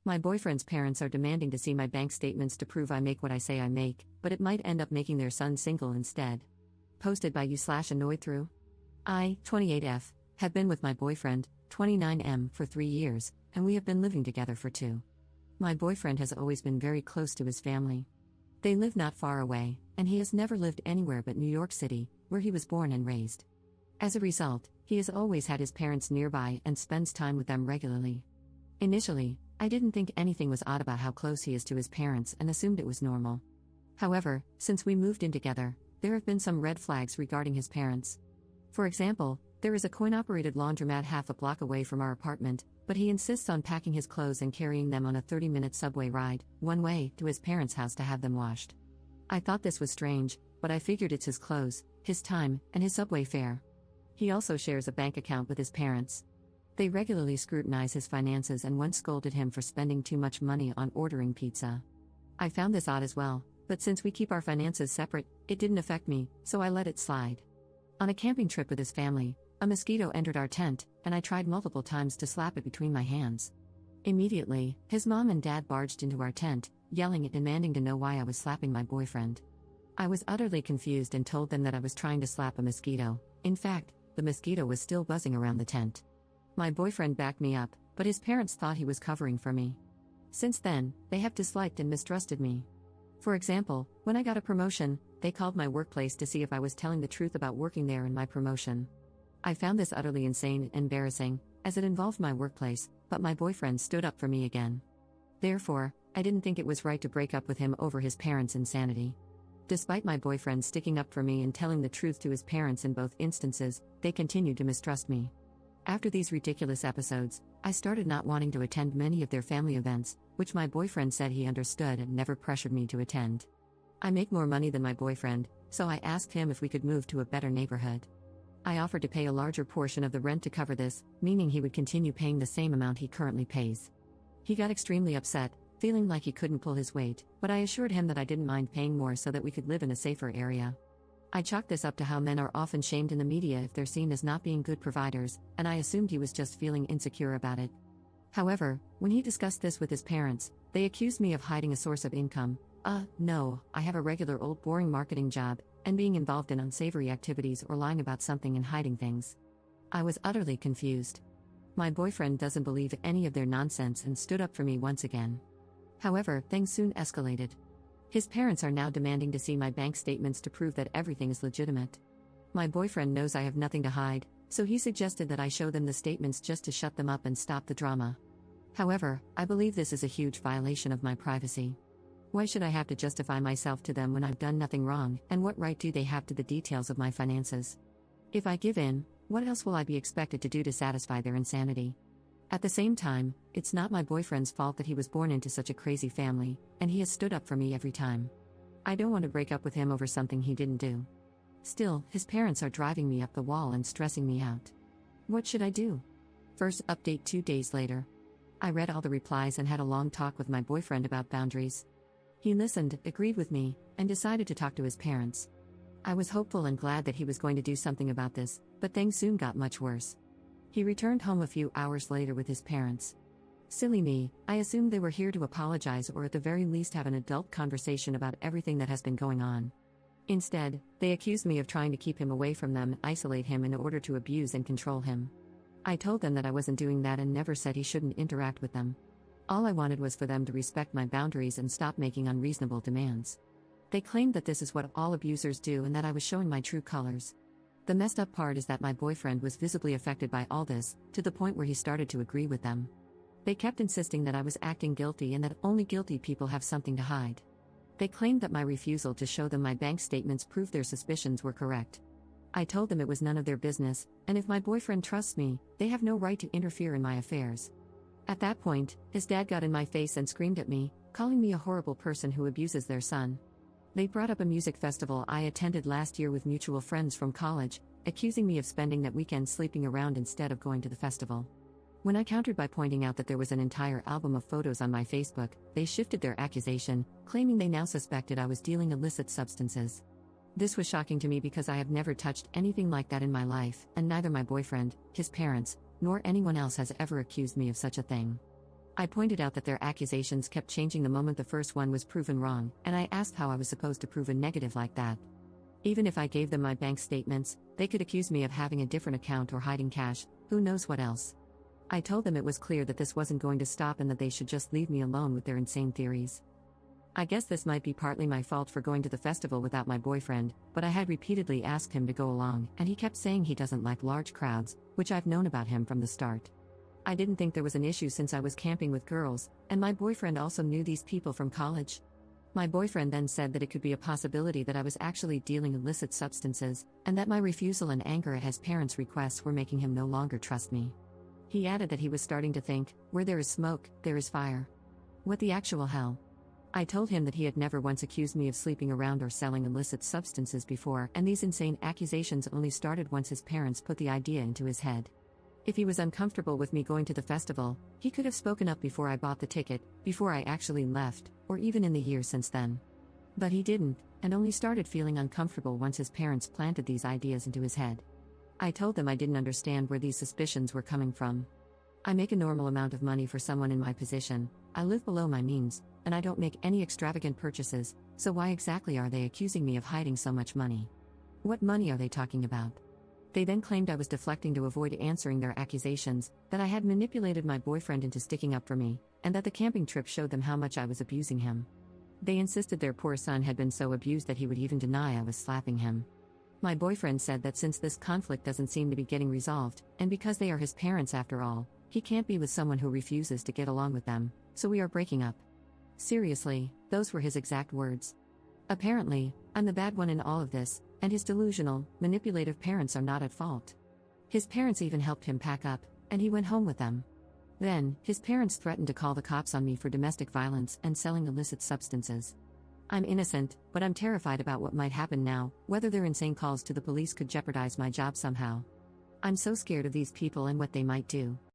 My boyfriend's parents are demanding to see my bank statements to prove I make what I say I make, but it might end up making their son single instead. Posted by you/annoyed through. I, 28F, have been with my boyfriend, 29M, for 3 years, and we have been living together for 2. My boyfriend has always been very close to his family. They live not far away, and he has never lived anywhere but New York City, where he was born and raised. As a result, he has always had his parents nearby and spends time with them regularly. Initially, I didn't think anything was odd about how close he is to his parents and assumed it was normal. However, since we moved in together, there have been some red flags regarding his parents. For example, there is a coin-operated laundromat half a block away from our apartment, but he insists on packing his clothes and carrying them on a 30-minute subway ride, one way, to his parents' house to have them washed. I thought this was strange, but I figured it's his clothes, his time, and his subway fare. He also shares a bank account with his parents. They regularly scrutinize his finances and once scolded him for spending too much money on ordering pizza. I found this odd as well, but since we keep our finances separate, it didn't affect me, so I let it slide. On a camping trip with his family, a mosquito entered our tent, and I tried multiple times to slap it between my hands. Immediately, his mom and dad barged into our tent, yelling and demanding to know why I was slapping my boyfriend. I was utterly confused and told them that I was trying to slap a mosquito. In fact, the mosquito was still buzzing around the tent. My boyfriend backed me up, but his parents thought he was covering for me. Since then, they have disliked and mistrusted me. For example, when I got a promotion, they called my workplace to see if I was telling the truth about working there and my promotion. I found this utterly insane and embarrassing, as it involved my workplace, but my boyfriend stood up for me again. Therefore, I didn't think it was right to break up with him over his parents' insanity. Despite my boyfriend sticking up for me and telling the truth to his parents in both instances, they continued to mistrust me. After these ridiculous episodes, I started not wanting to attend many of their family events, which my boyfriend said he understood and never pressured me to attend. I make more money than my boyfriend, so I asked him if we could move to a better neighborhood. I offered to pay a larger portion of the rent to cover this, meaning he would continue paying the same amount he currently pays. He got extremely upset, feeling like he couldn't pull his weight, but I assured him that I didn't mind paying more so that we could live in a safer area. I chalked this up to how men are often shamed in the media if they're seen as not being good providers, and I assumed he was just feeling insecure about it. However, when he discussed this with his parents, they accused me of hiding a source of income. No, I have a regular old boring marketing job, and being involved in unsavory activities or lying about something and hiding things. I was utterly confused. My boyfriend doesn't believe any of their nonsense and stood up for me once again. However, things soon escalated. His parents are now demanding to see my bank statements to prove that everything is legitimate. My boyfriend knows I have nothing to hide, so he suggested that I show them the statements just to shut them up and stop the drama. However, I believe this is a huge violation of my privacy. Why should I have to justify myself to them when I've done nothing wrong, and what right do they have to the details of my finances? If I give in, what else will I be expected to do to satisfy their insanity? At the same time, it's not my boyfriend's fault that he was born into such a crazy family, and he has stood up for me every time. I don't want to break up with him over something he didn't do. Still, his parents are driving me up the wall and stressing me out. What should I do? First update 2 days later. I read all the replies and had a long talk with my boyfriend about boundaries. He listened, agreed with me, and decided to talk to his parents. I was hopeful and glad that he was going to do something about this, but things soon got much worse. He returned home a few hours later with his parents. Silly me, I assumed they were here to apologize or at the very least have an adult conversation about everything that has been going on. Instead, they accused me of trying to keep him away from them and isolate him in order to abuse and control him. I told them that I wasn't doing that and never said he shouldn't interact with them. All I wanted was for them to respect my boundaries and stop making unreasonable demands. They claimed that this is what all abusers do and that I was showing my true colors. The messed up part is that my boyfriend was visibly affected by all this, to the point where he started to agree with them. They kept insisting that I was acting guilty and that only guilty people have something to hide. They claimed that my refusal to show them my bank statements proved their suspicions were correct. I told them it was none of their business, and if my boyfriend trusts me, they have no right to interfere in my affairs. At that point, his dad got in my face and screamed at me, calling me a horrible person who abuses their son. They brought up a music festival I attended last year with mutual friends from college, accusing me of spending that weekend sleeping around instead of going to the festival. When I countered by pointing out that there was an entire album of photos on my Facebook, they shifted their accusation, claiming they now suspected I was dealing illicit substances. This was shocking to me because I have never touched anything like that in my life, and neither my boyfriend, his parents, nor anyone else has ever accused me of such a thing. I pointed out that their accusations kept changing the moment the first one was proven wrong, and I asked how I was supposed to prove a negative like that. Even if I gave them my bank statements, they could accuse me of having a different account or hiding cash, who knows what else. I told them it was clear that this wasn't going to stop and that they should just leave me alone with their insane theories. I guess this might be partly my fault for going to the festival without my boyfriend, but I had repeatedly asked him to go along, and he kept saying he doesn't like large crowds, which I've known about him from the start. I didn't think there was an issue since I was camping with girls, and my boyfriend also knew these people from college. My boyfriend then said that it could be a possibility that I was actually dealing illicit substances, and that my refusal and anger at his parents' requests were making him no longer trust me. He added that he was starting to think, where there is smoke, there is fire. What the actual hell? I told him that he had never once accused me of sleeping around or selling illicit substances before, and these insane accusations only started once his parents put the idea into his head. If he was uncomfortable with me going to the festival, he could have spoken up before I bought the ticket, before I actually left, or even in the years since then. But he didn't, and only started feeling uncomfortable once his parents planted these ideas into his head. I told them I didn't understand where these suspicions were coming from. I make a normal amount of money for someone in my position, I live below my means, and I don't make any extravagant purchases, so why exactly are they accusing me of hiding so much money? What money are they talking about? They then claimed I was deflecting to avoid answering their accusations, that I had manipulated my boyfriend into sticking up for me, and that the camping trip showed them how much I was abusing him. They insisted their poor son had been so abused that he would even deny I was slapping him. My boyfriend said that since this conflict doesn't seem to be getting resolved, and because they are his parents after all, he can't be with someone who refuses to get along with them, so we are breaking up. Seriously, those were his exact words. Apparently, I'm the bad one in all of this, and his delusional, manipulative parents are not at fault. His parents even helped him pack up, and he went home with them. Then, his parents threatened to call the cops on me for domestic violence and selling illicit substances. I'm innocent, but I'm terrified about what might happen now, whether their insane calls to the police could jeopardize my job somehow. I'm so scared of these people and what they might do.